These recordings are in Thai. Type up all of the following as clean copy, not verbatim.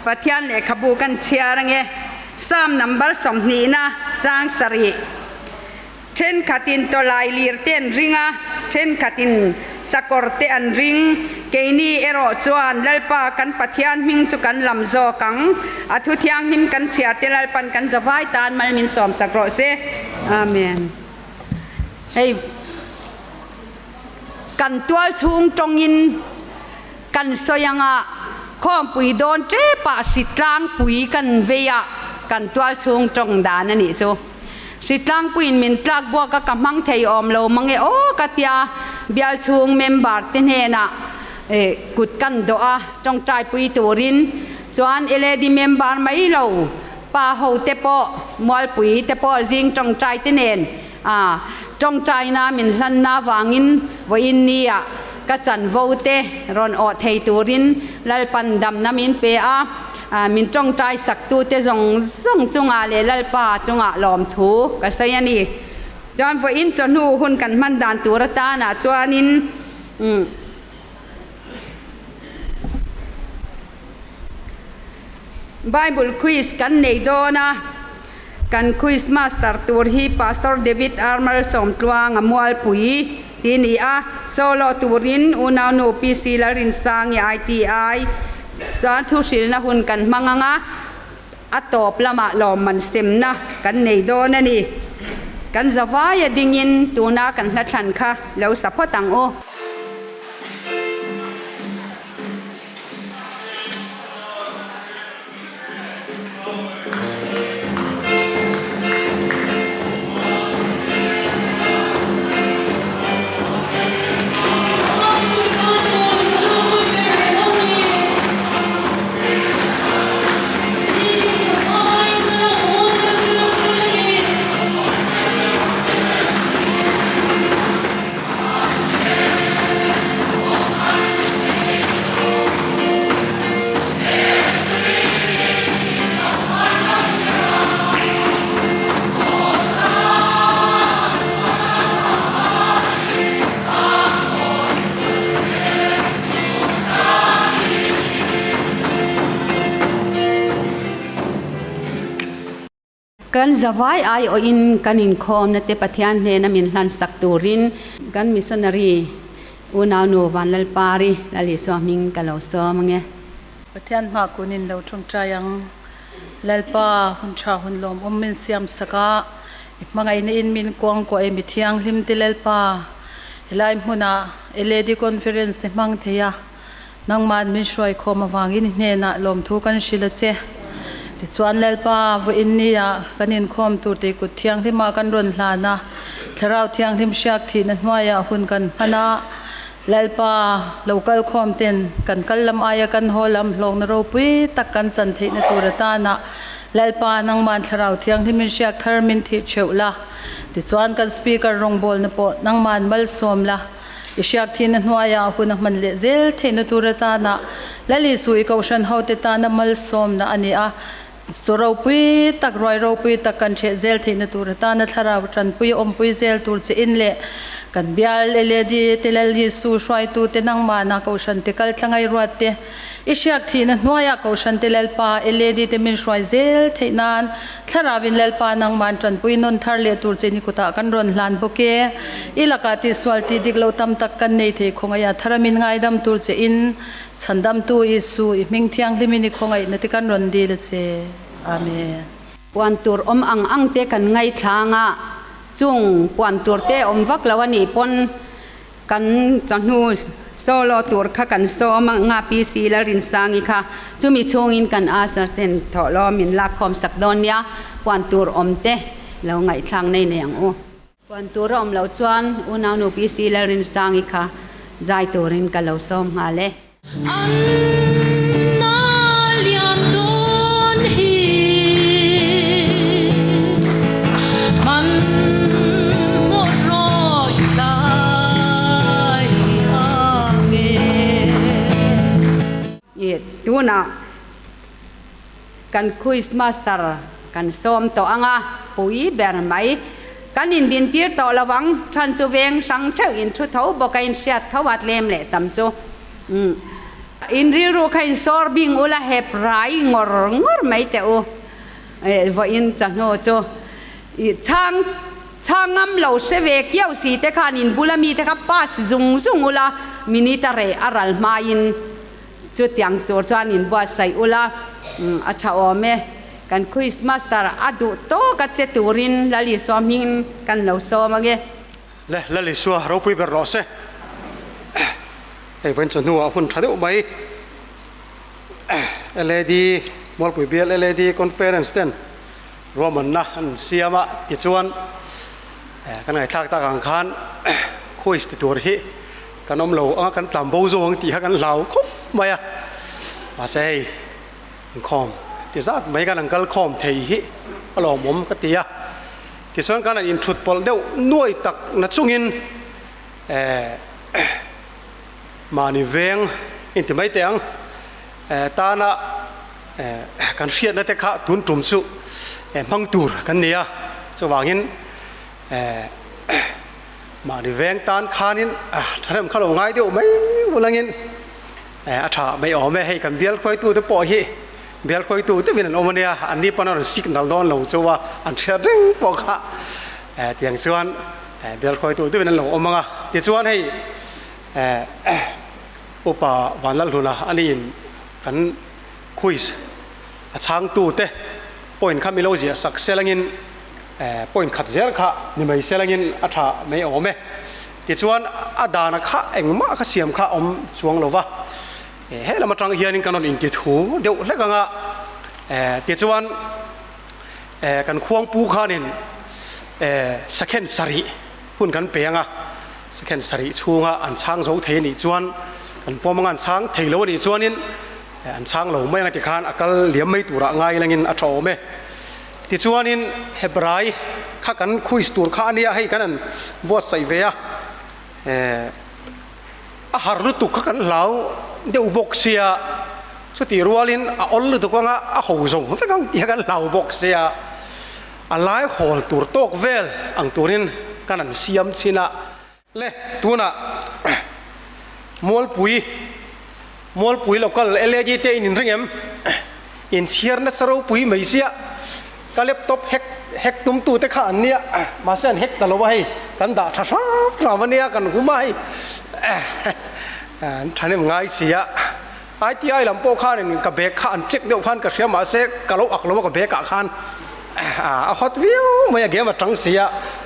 ปัทยานเลขบูกันเชียร์ไงซ้ำนัมเบอร์สมนีนะจางสรีเช่นขัดินตัวลายลีร์เต้นริงอ่ะเช่นขัดินสกอร์เตอันริงเกนี่เอโรจวนลัลปากันปัทยานมิงจุกันลำโซกังอัทุทยังหิมกันเชียร์เตลัลปันกันจะไว้ตานมันมินสอมสักโรเซอาเมนเฮ้ยกันตัวชุงตรงยินกันสยังอ่ะข้อมปุยโดนเจ๊ปะสิตลางปุยกันเวียกันตัวชุงตรงดานนี่จูสิตลางปุยมินตลากบัวก็กำมังเทยอมโลมังเอโอกัตยาเบียลชุงเมมบาร์ตินเฮนะกุดกันโดอาจงใจปุยตูรินจวนเอเลดีเมมบาร์ไม่โลป้าหูเตปอมอลปุยเตปอจิงจงใจตินเฮนจงใจนามินลันนาวางินวินเนียกจันโวเตรอนอเทตูรินลัลปันดำนามินเปอามินจงใจสักตูเตจงจุงอาเลลัลปาจุงอาลอมทูกษยานีย้อนวินจนูหุ่นกันมันดานตูรตานาจวนินไบเบิลควิสกันเนโดนะกันควิสมาสเตอร์ตูร์ฮีพาสเตอร์เดวิดอาร์มัลสมตัวงมวลปุยทีนี้โซโลตูรินอุณาโนปีซีลารินสังยาไอทีไอสารทุศิลนะหุ่นกันมังงะอัตโตปละมาลอมมันเซมนะกันในโดนันนี่กันจะว่ายดิ่งินตัวนากันละทันค่ะแล้วสัพพะตังโอกันจะไว้ไอโออินกันอินคอมนั่นเตปะเทียนเลนะมินลันสักตูรินกันมิสนารีอุณาโนวันลัลปารีลลิสวามิงกันเราซ้อมไงปะเทียนมากุนินเราชงใจยังลัลปาหุ่นชาหุ่นลมมินเสียมสกะมังไงนี่อินมินกวางกว่าเอมิเทียงลิมติลัลปาไลม์มุนาเอเลดีคอนเฟอเรนซ์ที่มังเทียนังมันมิช่วยคอมาวางินเนนะลมทุกันชิลเจติดส่วนเลลปาวินนี่กันอินคอมตัวเด็กกุดเทียงที่มากันรุนลานะถ้าเราเทียงที่มชักที่นั่นว่าอย่าหุ่นกันพนะเลลปาเรากัลคอมเต็นกันกัลลำอายกันโฮลำลงนรกปุยตักกันสันติในตัวตานะเลลปานังมันถ้าเราเทียงที่มชักทาร์มินที่เชื่อละติดส่วนกันสปีกเกอร์รงบอลนปอนังมันมัลสวมละอิชักที่นั่นว่าอย่าหุ่นนักมันเลเซลที่ในตัวตานะและลิสุยเขาฉันเขาติตานะมัลสวมนะอันนี้สุราปุยตักรอยเราปุยตักกันเชเซลที่นตูรตานทาราจันปุยปุยเซลตูร์จะอินเล่กันเบียลเลดีเตลลิสูช่วยตูเตนังมานาเขาฉันติกัลทั้งไงรวดเตอิชักที่นั่นนัวยาเขาฉันเตลลปาเลดีเตมินช่วยเซลที่นั่นทาราวินเลลปานังมันจันปุยนนทาร์เลตูร์จะนิคุตากันรอนลานบุเกอิลักาติสวลติดิกเราตำตักกันในเทคงไงทารามินไงดำตูร์จะอินฉันดำตูอิสูมิงเทียงลิมินิคงไงนติกันรอนดีเลเจอาเมนปวนตัวอังเตกันไงทางอ่ะจุงปวนตัวเตวักละวันนี้ปนกันจันหูโซโลตัวข้ากันโซมังงาปีซีลารินสังอีค่ะจุมีชงอินกันอาสาเตนถอลอมินลักคอมสักดอนยาปวนตัวเตแล้วไงทางในเนียงโอปวนตัวเราจวนอุณาโนปีซีลารินสังอีค่ะใจตัวรินกันเราซ้อมหาเลดูนะกันคุยส์มาสเตอร์กันซ้อมต่ออ่างปุยเบอร์ไม่กันอินดินตีต่อระวังทันจูเวงสังเจ้าอินทุเท้าบอกอินเสียทวัดเลมเละตำจู อินริรูใครสอร์บิงอุลาเฮปไรงอร์งอร์ไม่แต่โอว่าอินจังโนโจช่างงำเหล่าเสวกเกี่ยวสีแต่ขานินบุลมีแต่กับป้าสุงอุลามินิตาเรอารัลมาอินจุดยังตัวจานินบัวใส่อุลาอาชาอเมกันคริสต์มาสตาร์อดุโตกัจเจตูรินลลิสวามิงกันเหล่าโซมาเกle la le sua ro pui ber rose e ven chanu a hun thade mai LAD mol pui Bial LAD conference ten roman na an siama ti chuan kan ngai thak ta kang khan khois ti tur hi kanom lo a kan tlam bo zong ti ha kan lau khop mai a ma sei inkhawm ti zat mai kan angkal khom thei hi alo mom ka tiaที่ส่วนการอินทุดปอลเดียวน่วยตักนัดซุงอินมานิเวงอินที่ไม่เตียงตาหน้าการเชียร์นัดเตะขาตุนจุ่มสุมังตูร์กันเนี่ยสว่างอินมานิเวงตานขานินถ้าเริ่มเข้าลงง่ายเดียวไม่วันละอินอาชาไม่ออกไม่ให้กันเบียลคอยตัวจะปล่อย เบลคอยตัวที่เป็นอเมริกาอันนี้ปนเราสิกนัลดอนเราจะว่าอันเชื่อเรื่องปกติเตียงส่วนเบลคอยตัวที่เป็นเราอเมริกาที่ส่วนให้อุปวันละหุ่นละอันนี้กันคุยช่างตัวเต้ปอยน์ข้ามิโลจีสักเซลังินปอยน์ขัดเซลข้านี่ไม่เซลังินอัฐาไม่ออกไหมที่ส่วนอาดานะข้าเอ็งมาข้าเสียมข้าอมช่วงเราว่าเฮ้ยเรามาตรังเฮียนิกันนอนอินกิทูเดี๋ยวเล็กงะเดี๋ยวจวนกันควงปูขานินสักแค่สรีหุ่นกันเปียงอ่ะสักแค่สรีช่วงอันช้างโซ่เทนิจวนกันพอมังอันช้างเทโลนิจวนนินอันช้างเราไม่งั้นติขานอักลเหลี่ยมไม่ตัวง่ายลังอินอัฐโอเมที่จวนนินเฮบรายข้ากันคุยสตูร์ข้านี่ให้กันบวชใส่เวียอาหารรุตุข้ากันเหลาเดี๋ยวบอกเสียสุดที่รัวลินอัลลุตุกว่าอาหูส่งไม่กันที่กันเหล่าบอกเสียอะไรหอลตัวโตกเวลอังตัวนี้กันนั่นเสียมสินะเล่ตัวน่ะมอลปุยเราก็เอเลจีเตอินริงเอ็มอินเชียร์นัสโรปุยไม่เสียก็เล็บตบเฮกตุ้มตัวแต่ขาอันเนี้ยมาเส้นเฮกตลอดไว้กันด่าช้าๆเราวันเนี้ยกันกูไม่ท่านนี่ง่ายเสียไอ้ที่ไอ้ลำโพข้านี่กับเบกข้านเจ็กเดียวข้านกับเสียมาเสกกะโลอักโลกับเบกข้านฮอตวิวไม่อยากเกี่ยวมาจังเสีย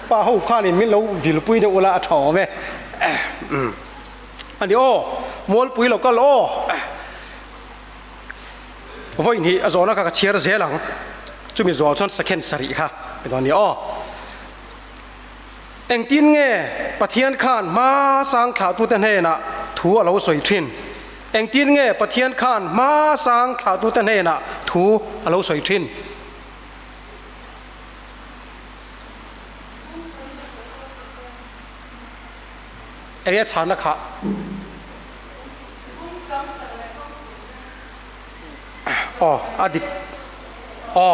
ป้าหูข้านี่มิเราวิลปุยจะอุลาถอไหมอันนี้โอ้มอลปุยเราก็โอ้วันนี้อาจารย์ก็เชียร์เสียหลังจุดมีจอชนสแกนสรีค่ะเป็นตอนนี้โอ้เอ็งตีนเงี้ยประเทศข้านมาสร้างข่าวตัวเต้นให้นะทัวเราสวยทินเอ็งตีนเงี้ยประเทศข้านมาสร้างข่าวตัวเต้นให้นะทัวเราสวยทินเอเรียชานะค่ะอ๋ออดีตอ๋อ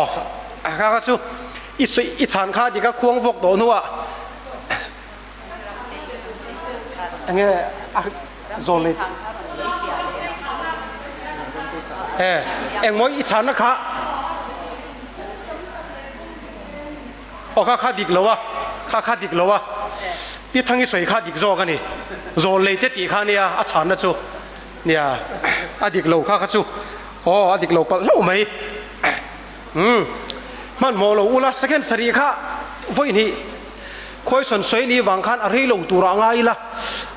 ข้าก็ชูอีชานข้าที่ก็ควงฟกโดนหัวอันนี้โซนเลยเอ็งมวยอีฉันนะคะโอ้ข้าดิกแล้ววะข้าดิกแล้ววะพี่ทั้งที่สวยข้าดิกโซกันนี่โซนเลยเด็ดอีกข้าเนี่ยอาฉันนะจูเนี่ยอดิกแล้วข้าจูอ๋ออดิกแล้วปะแล้วไหมมันมองเราอุลาสแกนสรีข้าวันนี้คอยสนใจนี่วังคันอะไรเราตัวง่ายละ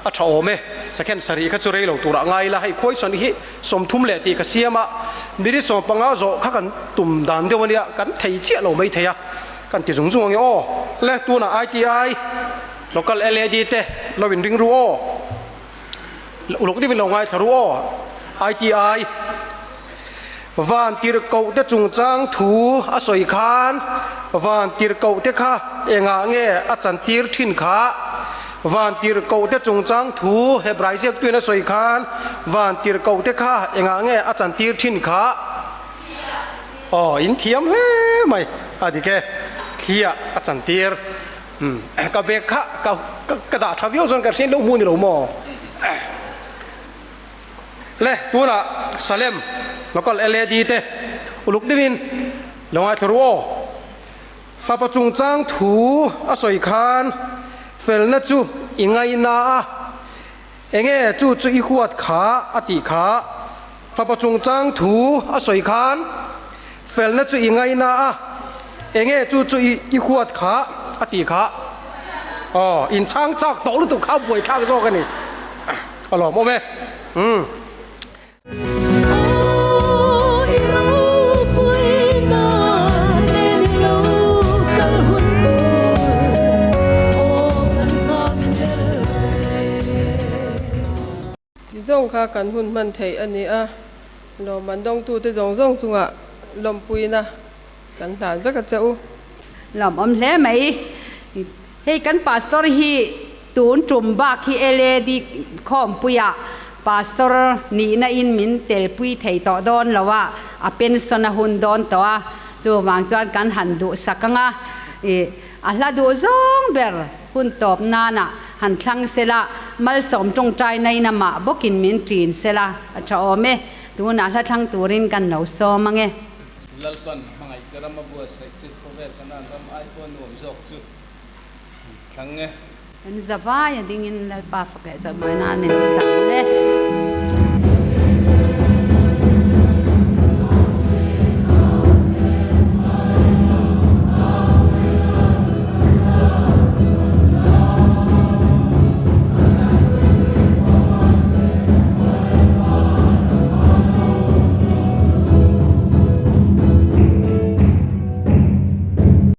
อาชาโอเมสแกนสรีข้าจะเรื่องเราตัวง่ายละให้คอยสนที่สมทุมเลตีกเสียมาไม่ได้สมปังอาโจข้ากันตุ่มดันเดียววันนี้กันเทียเจ้าเราไม่เทียกันติดสูงๆอย่างอ้อและตัวน่ะ ITI เราก็ LAD เตเราเป็นริงรู้อ้อเราก็ที่เป็นเราง่ายทะรู้อ้อ ITIวันที่เราเตจุงจังถูอาศัยขานวันที่เราเตข้าเองอ่ะเงี้ยอาจารย์ตีร์ทิ้งขาวันที่เราเตจงจังถูเฮบไรเซียกตัวนั้นอาศัยขานวันที่เราเตข้าเองอ่ะเงี้ยอาจารย์ตีร์ทิ้งขาอ๋ออินเทียมเลยไม่อะดิแกเขียอาจารย์ตีร์กับเบกข้ากับกระดาษทราวิลจนกระเซ็นลูกมูนี่ลูกหมอ le tu na salem local LAD te uluk divin longa thruo fa pa chung chang thu a soi khan fel na chu ingai na a enge chu chu I khuat kha ati kha fa pa chung chang thu a soi khan fel na chu ingai na a enge chu chu I khuat kha ati kha in chang chak to lu tu kha boi khang so kan ni alo mo me zong kha kan hun man thei ani a lo man dong tu te zong zong chunga lom pui na kan hlan veka chau lom om hle mai hei kan pastor hi tun trum ba khi LAD khom puya pastor ni na in min tel pui thei to don lawa a pension a hun don to a chu wang chuan kan han du sakanga a hla du zong ber hun top na na han thlang sela mal som tong trai nei na ma bokin min trin sela a tha ome tu na hla thlang turin kan no so mange lalpan mangai karama bua sai chu khover kanan ram iphone nom jok chu thange an zawa ya dingin lalpa fakle cha moina ne sang le